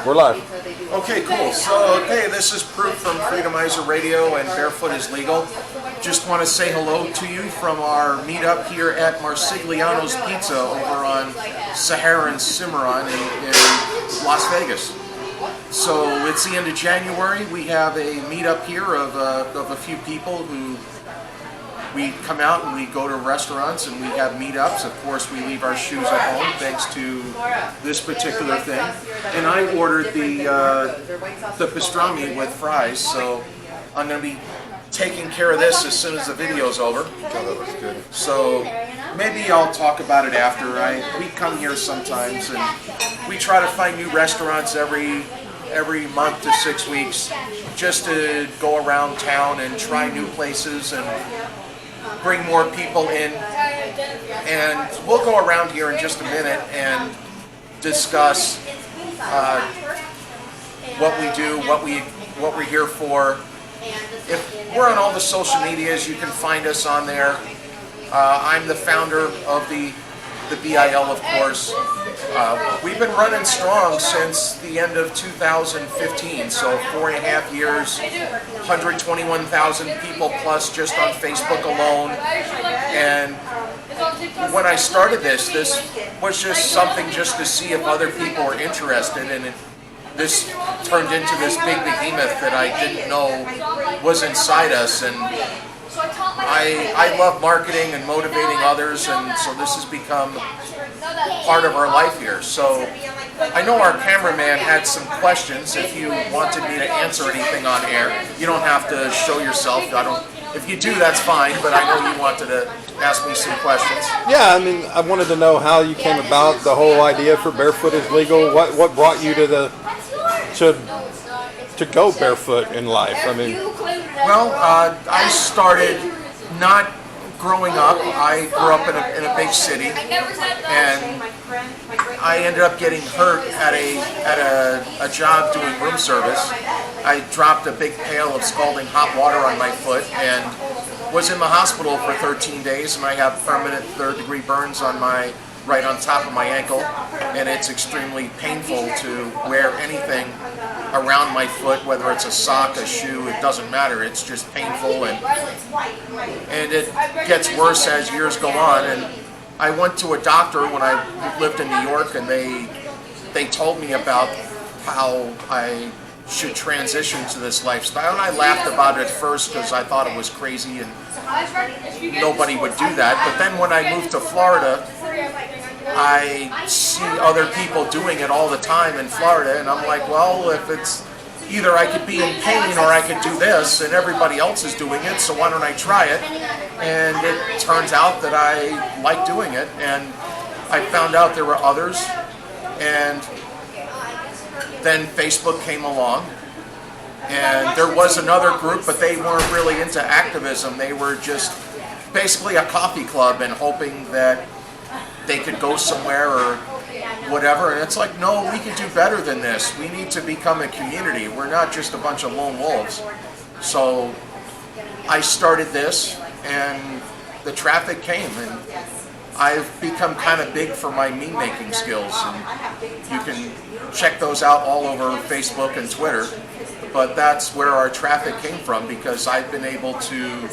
We're live. Okay, cool. So, hey, this is Proof from Freedomizer Radio and Barefoot Is Legal. Just want to say hello to you from our meetup here at Marsigliano's Pizza over on Sahara and Cimarron in Las Vegas. So it's the end of January. We have a meetup here of a few people who we come out and we go to restaurants and we have meetups. Of course, we leave our shoes at home thanks to this particular thing. And I ordered the pastrami with fries, so I'm going to be taking care of this as soon as the video's over. Oh, that looks good. So maybe I'll talk about it after. We come here sometimes and we try to find new restaurants every month to 6 weeks just to go around town and try new places and bring more people in. And we'll go around here in just a minute and discuss what we do, what we're here for. If we're on all the social medias, you can find us on there. I'm the founder of the BIL, of course. We've been running strong since the end of 2015, so 4.5 years, 121,000 people plus just on Facebook alone. And when I started this was just something just to see if other people were interested, and this turned into this big behemoth that I didn't know was inside us. And I love marketing and motivating others, and so this has become part of our life here. So I know our cameraman had some questions. If you wanted me to answer anything on air, you don't have to show yourself. If you do, that's fine, but I know you wanted to ask me some questions. Yeah, I mean, I wanted to know how you came about the whole idea for Barefoot Is Legal. What brought you to go barefoot in life? I mean, well, I started not growing up. I grew up in a big city, and I ended up getting hurt at a job doing room service. I dropped a big pail of scalding hot water on my foot and was in the hospital for 13 days, and I have permanent third-degree burns on right on top of my ankle, and it's extremely painful to wear anything around my foot, whether it's a sock, a shoe, it doesn't matter. It's just painful, and it gets worse as years go on. And I went to a doctor when I lived in New York, and they told me about how I should transition to this lifestyle, and I laughed about it at first because I thought it was crazy and nobody would do that. But then when I moved to Florida, I see other people doing it all the time in Florida, and I'm like, well, if it's either I could be in pain or I could do this, and everybody else is doing it, so why don't I try it? And it turns out that I like doing it, and I found out there were others, and then Facebook came along, and there was another group, but they weren't really into activism. They were just basically a coffee club and hoping that they could go somewhere or whatever. And it's like, no, we can do better than this. We need to become a community. We're not just a bunch of lone wolves. So I started this, and the traffic came, and I've become kind of big for my meme-making skills, and you can check those out all over Facebook and Twitter. But that's where our traffic came from, because I've been able to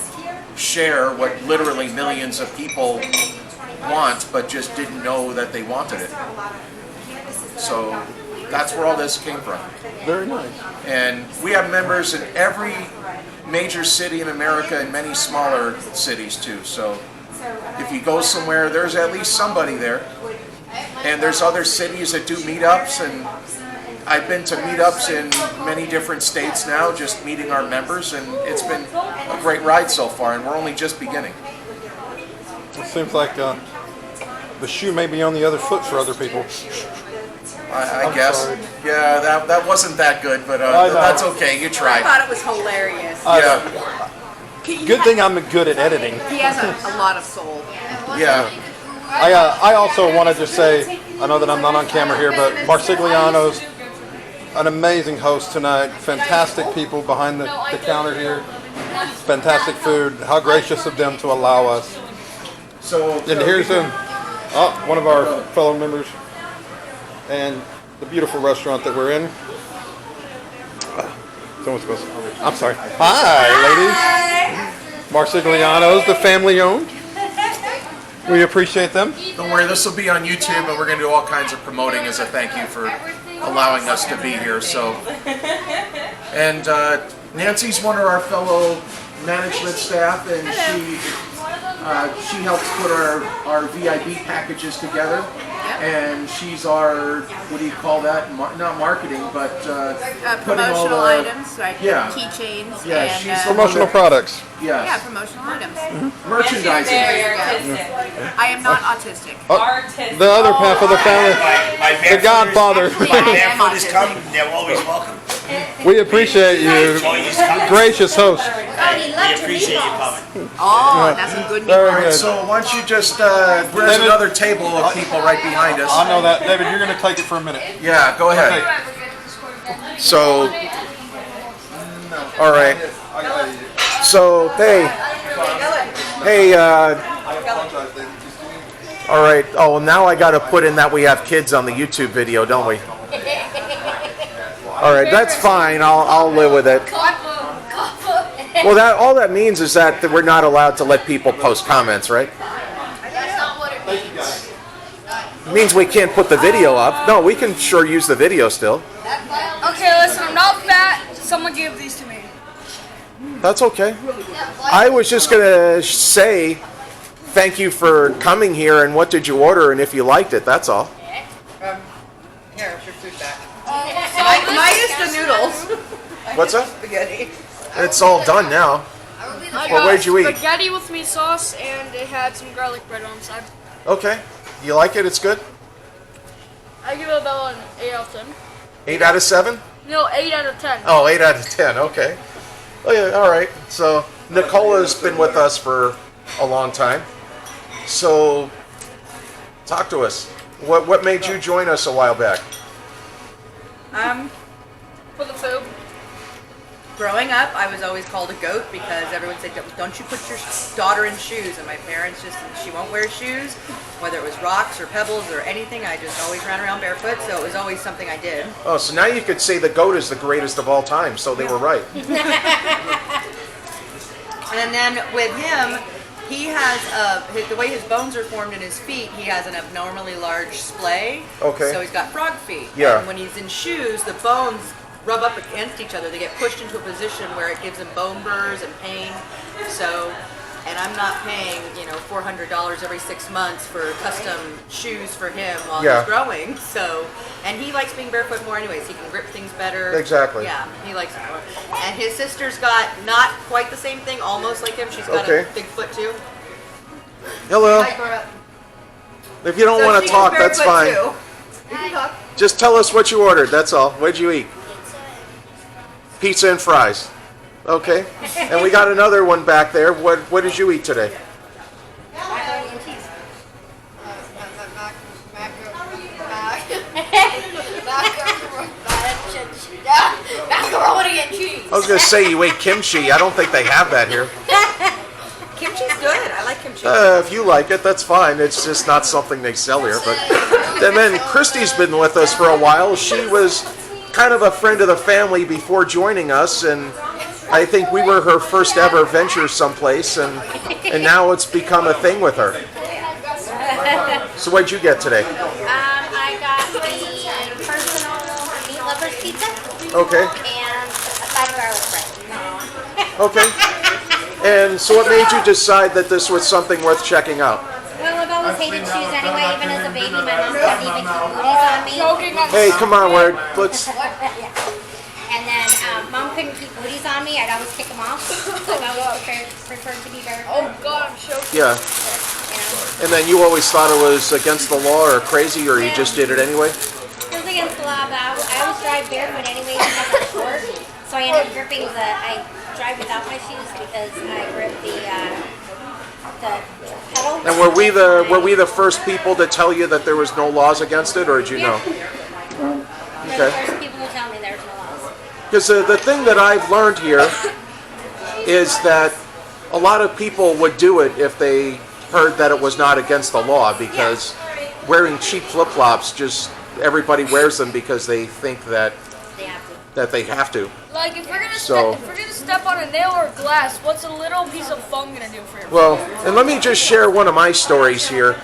share what literally millions of people want, but just didn't know that they wanted it. So that's where all this came from. very nice. And we have members in every major city in America and many smaller cities too. So if you go somewhere, there's at least somebody there. And there's other cities that do meetups, and I've been to meetups in many different states now, just meeting our members, and it's been a great ride so far, and we're only just beginning. It seems like the shoe may be on the other foot for other people. I guess. Sorry. Yeah, that wasn't that good, but that's okay. You I tried. thought it was hilarious. Yeah. Good thing I'm good at editing. He has a lot of soul. Yeah. I also wanted to say, I know that I'm not on camera here, but Marsigliano's an amazing host tonight. Fantastic people behind the counter here. Fantastic food. How gracious of them to allow us. So And here's one of our fellow members. And the beautiful restaurant that we're in. Someone's supposed to, I'm sorry. Hi, ladies. Marsiglianos, the family owned. We appreciate them. Don't worry, this will be on YouTube, and we're going to do all kinds of promoting as a thank you for allowing us to be here. So, and Nancy's one of our fellow management staff, and she helps put our VIB packages together. And she's our, what do you call that? Not marketing, but putting all promotional the items, like yeah. keychains. Yeah, and, she's the Promotional products. yes. yeah, promotional items. Merchandising. I am not autistic. The other half of the family, the Godfather. Actually, My I am barefoot is autistic. coming. They're always welcome. We appreciate you, gracious host. We appreciate you coming. Oh, that's some good Very news. good. So why don't you just, there's another table of people right behind us. I know that. David, you're going to take it for a minute. Yeah, go ahead. Okay. So, all right. So, hey, all right. Oh, now I got to put in that we have kids on the YouTube video, don't we? All right, that's fine. I'll live with it. Well, all that means is that we're not allowed to let people post comments, right? It means we can't put the video up. No, we can sure use the video still. Okay, listen, I'm not fat. Someone gave these to me. That's okay. I was just gonna say thank you for coming here and what did you order and if you liked it, that's all. Here, it's your food back. Minus the noodles. What's that? Spaghetti. It's all done now. I Well, where'd you eat? spaghetti with meat sauce, and it had some garlic bread on the side. Okay. You like it? It's good? I give it about an 8 out of 10. 8 out of 7? No, 8 out of 10. Oh, 8 out of 10. Okay. Oh, yeah, all right. So Nicola's been with us for a long time. So talk to us. What made you join us a while back? For the food. Growing up, I was always called a goat because everyone said, don't you put your daughter in shoes? And my parents she won't wear shoes, whether it was rocks or pebbles or anything. I just always ran around barefoot, so it was always something I did. Oh, so now you could say the goat is the greatest of all time, so they were right. And then with him, he has the way his bones are formed in his feet, he has an abnormally large splay. Okay. So he's got frog feet. Yeah. And when he's in shoes, the bones rub up against each other. They get pushed into a position where it gives him bone burrs and pain. So, and I'm not paying, $400 every 6 months for custom shoes for him while Yeah. he's growing. So, and he likes being barefoot more anyways. He can grip things better. Exactly. Yeah, he likes it more. And his sister's got not quite the same thing, almost like him. She's got Okay. a big foot too. Hello. Hi, Cora. If you don't So want she's to talk, that's barefoot fine. too. You can talk. Just tell us what you ordered, that's all. What'd you eat? Pizza and fries. Okay. And we got another one back there. What did you eat today? Macaroni and cheese. Macaroni and cheese. I was going to say you ate kimchi. I don't think they have that here. Kimchi's good. I like kimchi. If you like it, that's fine. It's just not something they sell here. But and then Christy's been with us for a while. She was kind of a friend of the family before joining us, and I think we were her first ever venture someplace, and now it's become a thing with her. So what'd you get today? I got the personal meat lovers pizza. Okay. And a 5 garlic bread. Okay. And so what made you decide that this was something worth checking out? Well, I've always hated shoes anyway. Even as a baby, my mom couldn't even keep booties on me. Hey, come on, let's... And then mom couldn't keep booties on me. I'd always kick them off. So I've always preferred to be barefoot. Oh God, I'm choking. Yeah. You know, And then you always thought it was against the law or crazy, or you just did it anyway? it was against the law, but I always drive barefoot anyway because I'm short. So I end up gripping I drive without my shoes because I grip the pedal. And were we the first people to tell you that there was no laws against it, or did you know? We're the Okay. first people to tell me there's no laws. Because the thing that I've learned here is that a lot of people would do it if they heard that it was not against the law, because wearing cheap flip-flops just everybody wears them because they think that they have to. Like if we're gonna So- step on a nail or glass, what's a little piece of foam gonna do for you? Well, and let me just share one of my stories here,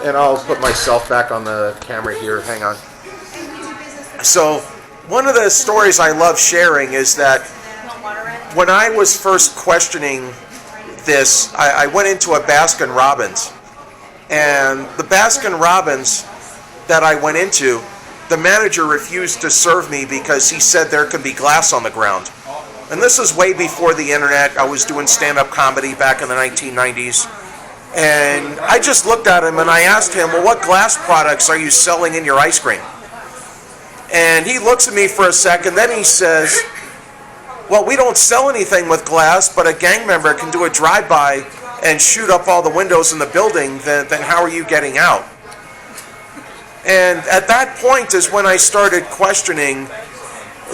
and I'll put myself back on the camera here. Hang on. So, one of the stories I love sharing is that when I was first questioning this, I went into a Baskin Robbins, and the Baskin Robbins that I went into, the manager refused to serve me because he said there could be glass on the ground. And this is way before the internet. I was doing stand-up comedy back in the 1990s. And I just looked at him and I asked him, well, what glass products are you selling in your ice cream? And he looks at me for a second, then he says, well, we don't sell anything with glass, but a gang member can do a drive-by and shoot up all the windows in the building, then how are you getting out? And at that point is when I started questioning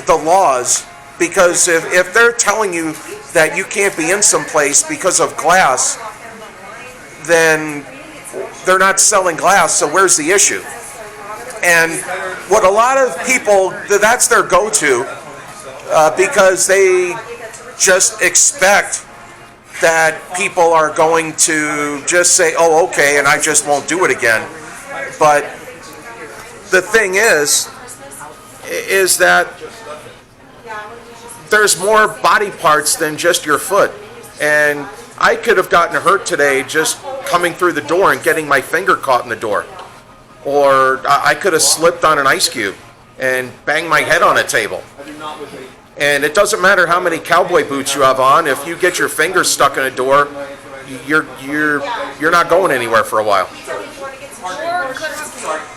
the laws, because if they're telling you that you can't be in some place because of glass, then they're not selling glass, so where's the issue? And what a lot of people, that's their go-to, because they just expect that people are going to just say, oh, okay, and I just won't do it again. But the thing is that there's more body parts than just your foot. And I could have gotten hurt today just coming through the door and getting my finger caught in the door. Or I could have slipped on an ice cube and banged my head on a table. And it doesn't matter how many cowboy boots you have on, if you get your finger stuck in a door, you're not going anywhere for a while.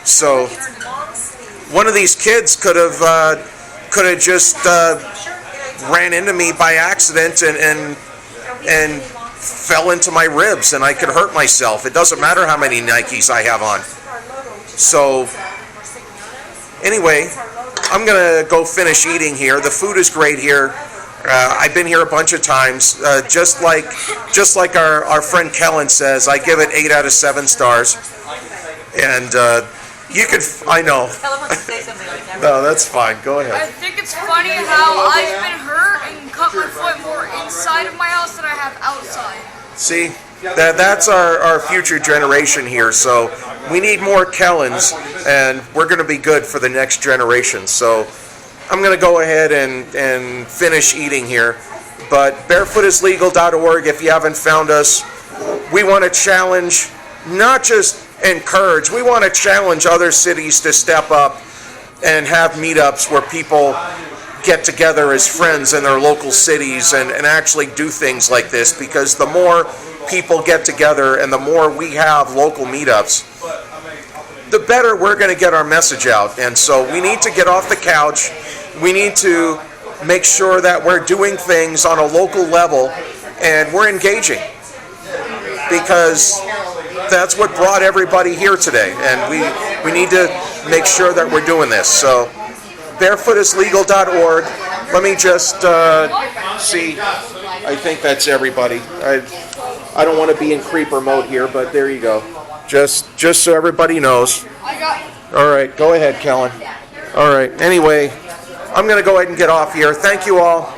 So one of these kids could have just ran into me by accident and fell into my ribs, and I could hurt myself. It doesn't matter how many Nikes I have on. So anyway, I'm gonna go finish eating here. The food is great here. I've been here a bunch of times. Just like our friend Kellen says, I give it 8 out of 7 stars. And you could, I know. No, that's fine. Go ahead. I think it's funny how I've been hurt and cut my foot more inside of my house than I have outside. See, that's our future generation here. So we need more Kellens, and we're going to be good for the next generation. So I'm going to go ahead and finish eating here. But barefootislegal.org, if you haven't found us, we want to challenge, not just encourage, we want to challenge other cities to step up and have meetups where people get together as friends in their local cities and actually do things like this, because the more people get together and the more we have local meetups, the better we're going to get our message out. And so we need to get off the couch. We need to make sure that we're doing things on a local level and we're engaging, because that's what brought everybody here today, and we need to make sure that we're doing this. So barefootislegal.org. Let me just see. I think that's everybody. I don't want to be in creeper mode here, but there you go. Just so everybody knows. All right, go ahead, Kellen. All right, anyway, I'm going to go ahead and get off here. Thank you all.